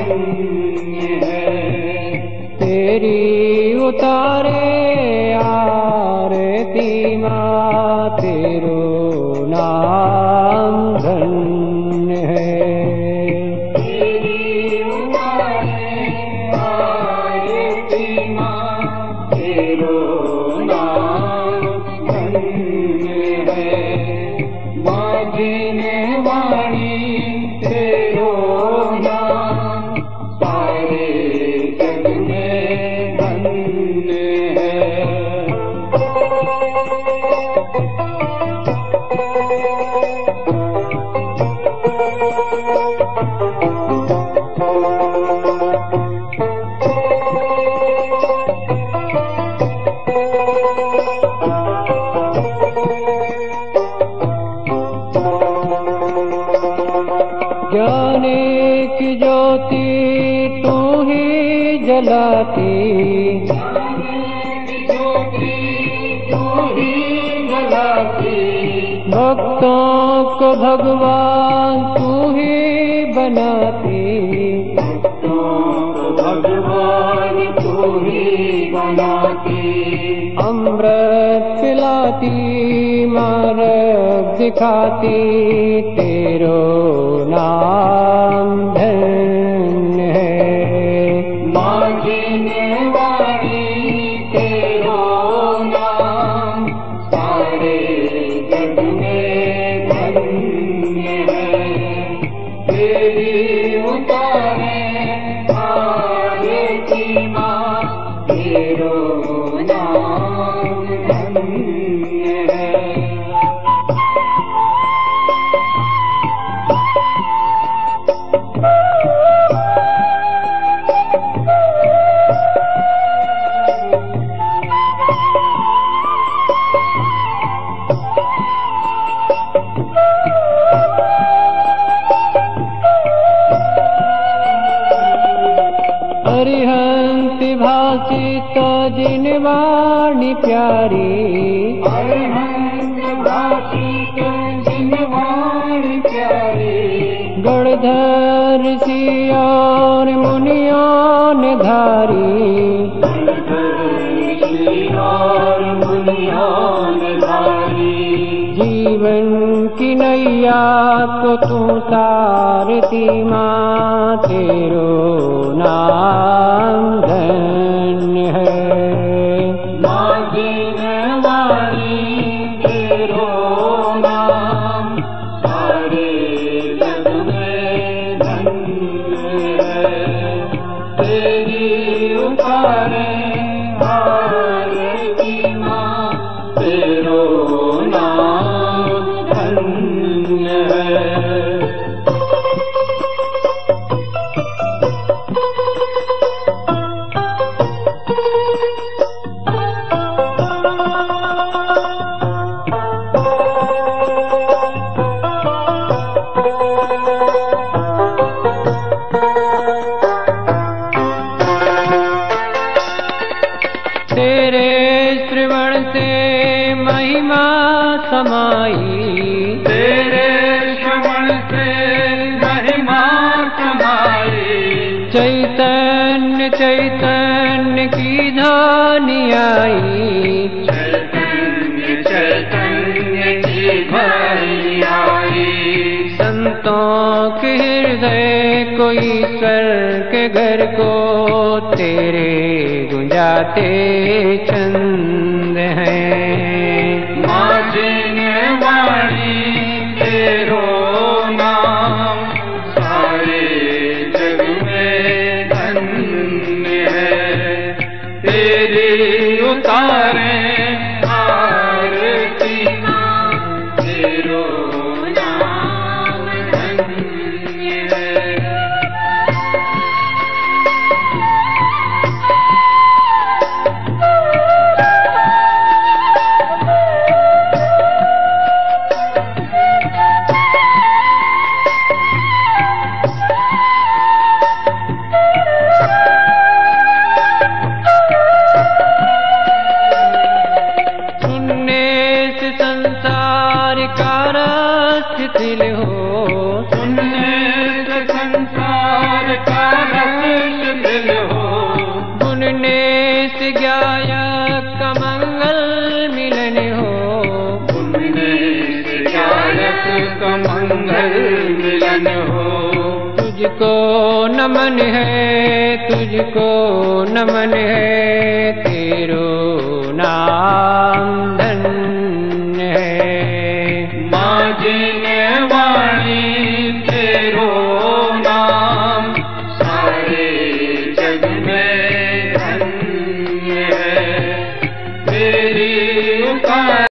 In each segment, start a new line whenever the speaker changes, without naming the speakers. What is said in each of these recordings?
धन्य है।
तेरी उतारे आरती माँ, तेरो नाम धन्य है।
तेरी उतारे आरती माँ, तेरो नाम धन्य है। माजिने वाणी तेरो नाम, सारे जग में धन्य है।
ज्ञाने की ज्योति तू ही जलाती,
ज्योति तू ही जलाती,
भक्तों को भगवान तू ही बनाती।
भगवान तू ही बनाती,
अमृत पिलाती मार्ग दिखाती, तेरो नाम धन्य है।
माजिने वाणी तेरो नाम, सारे जग में धन्य है। तेरी उतारे आरती माँ, तेरो नाम धन्य है।
अरिहंत भाषित जिन वाणी प्यारी,
अरिहंत भाषित जिन वाणी प्यारी,
गणधर ऋषि और मुनियों ने धारी।
ऋषि और मुनियों ने धारी,
जीवन की नैया को तू तारती माँ, तेरो नाम धन्य है।
माजिने वाणी तेरो नाम, सारे जग में धन्य है। तेरी उतारे आरती माँ, तेरो नाम धन्य है।
तेरे श्रवण से महिमा समाई,
तेरे श्रवण से महिमा समाई,
चैतन्य चैतन्य की ध्वनि आई।
चैतन्य चैतन्य की ध्वनि आई,
संतों के हृदय को ईश्वर के घर को, तेरे गुंजाते छंद हैं।
माजिने वाणी तेरो नाम, सारे जग में धन्य है। तेरी उतारे आरती माँ, तेरो नाम धन्य है।
शिथिल हो,
सुनने से संसार का
गायक का मंगल मिलन हो,
उन्नीस गायक का मंगल मिलन हो।
तुझको नमन है, तुझको नमन है, तेरो नाम धन्य है।
माजिन वाणी तेरो नाम सारे जग में धन्य है। तेरी उपाय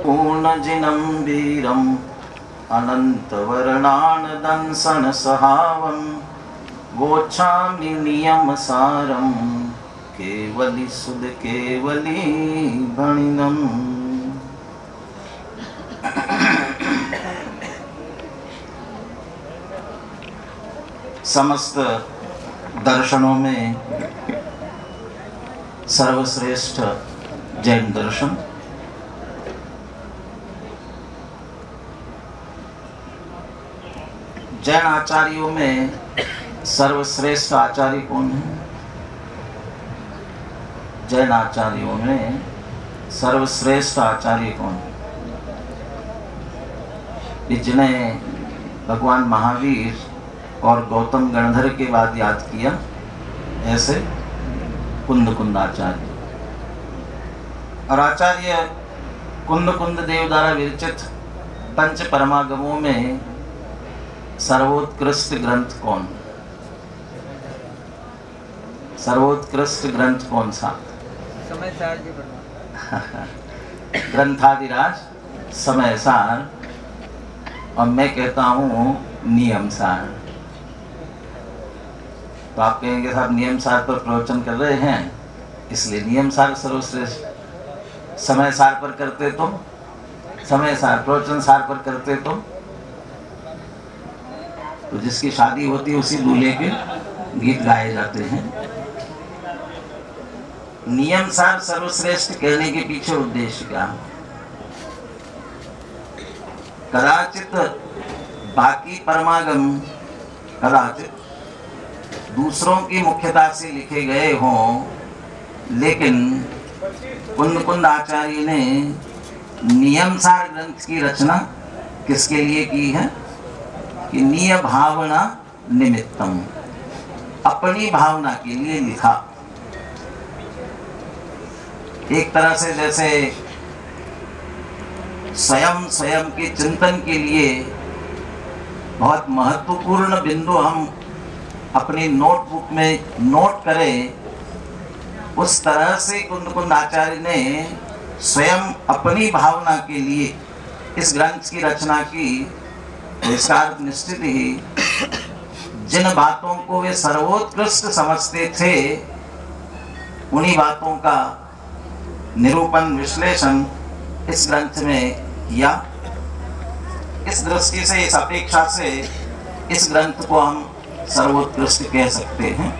पूर्णजिनं वीरम् अनन्तवर्णानदंसन सहावं गोच्छामि नियमसारं केवली सुध केवली भणिनम्। समस्त दर्शनों में सर्वश्रेष्ठ जैन दर्शन जैन आचार्यों में सर्वश्रेष्ठ आचार्य कौन है? जैन आचार्यों में सर्वश्रेष्ठ आचार्य कौन है? जिन्हें भगवान महावीर और गौतम गणधर के बाद याद किया, ऐसे कुंद आचार्य। और आचार्य कुंद देव द्वारा विरचित पंच परमागमों में सर्वोत्कृष्ट ग्रंथ कौन? सर्वोत्कृष्ट ग्रंथ कौन सा? समय सार जी ग्रंथादिराज समय सार, और मैं कहता हूँ नियम सार। तो आप कहेंगे साहब नियम सार पर प्रवचन कर रहे हैं इसलिए नियम सार सर्वश्रेष्ठ, समय सार पर करते तो, समय सार प्रवचन सार पर करते तो जिसकी शादी होती है उसी दूल्हे के गीत गाए जाते हैं। नियम सार सर्वश्रेष्ठ कहने के पीछे उद्देश्य क्या? कदाचित बाकी परमागम कदाचित दूसरों की मुख्यता से लिखे गए हों, लेकिन कुंद आचार्य ने नियम सार ग्रंथ की रचना किसके लिए की है? कि निय भावना निमित्तम, अपनी भावना के लिए लिखा। एक तरह से जैसे स्वयं के चिंतन के लिए बहुत महत्वपूर्ण बिंदु हम अपनी नोटबुक में नोट करें, उस तरह से कुंद आचार्य ने स्वयं अपनी भावना के लिए इस ग्रंथ की रचना की। इसका अर्थ निश्चित ही जिन बातों को वे सर्वोत्कृष्ट समझते थे, उन्हीं बातों का निरूपण विश्लेषण इस ग्रंथ में किया। इस दृष्टि से, इस अपेक्षा से इस ग्रंथ को हम सर्वोत्कृष्ट कह सकते हैं।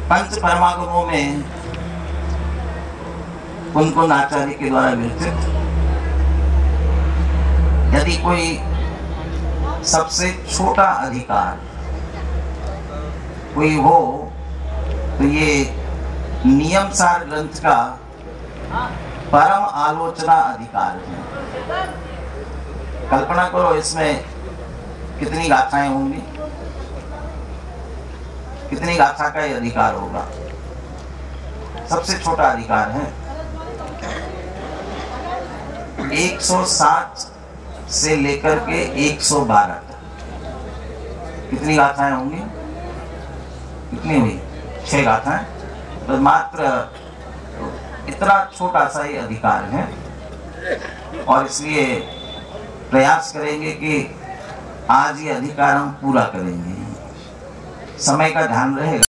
पंच परमागमों में कुंद आचार्य के द्वारा विरचित यदि कोई सबसे छोटा अधिकार कोई हो तो ये नियम सार ग्रंथ का परम आलोचना अधिकार है। कल्पना करो इसमें कितनी गाथाएं होंगी, कितनी गाथा का ये अधिकार होगा। सबसे छोटा अधिकार है 107 से लेकर के 112 तक। कितनी गाथाएं होंगी? कितनी हुई? 6 गाथाएं। तो मात्र इतना छोटा सा ही अधिकार है, और इसलिए प्रयास करेंगे कि आज ये अधिकार हम पूरा करेंगे। समय का ध्यान रहेगा।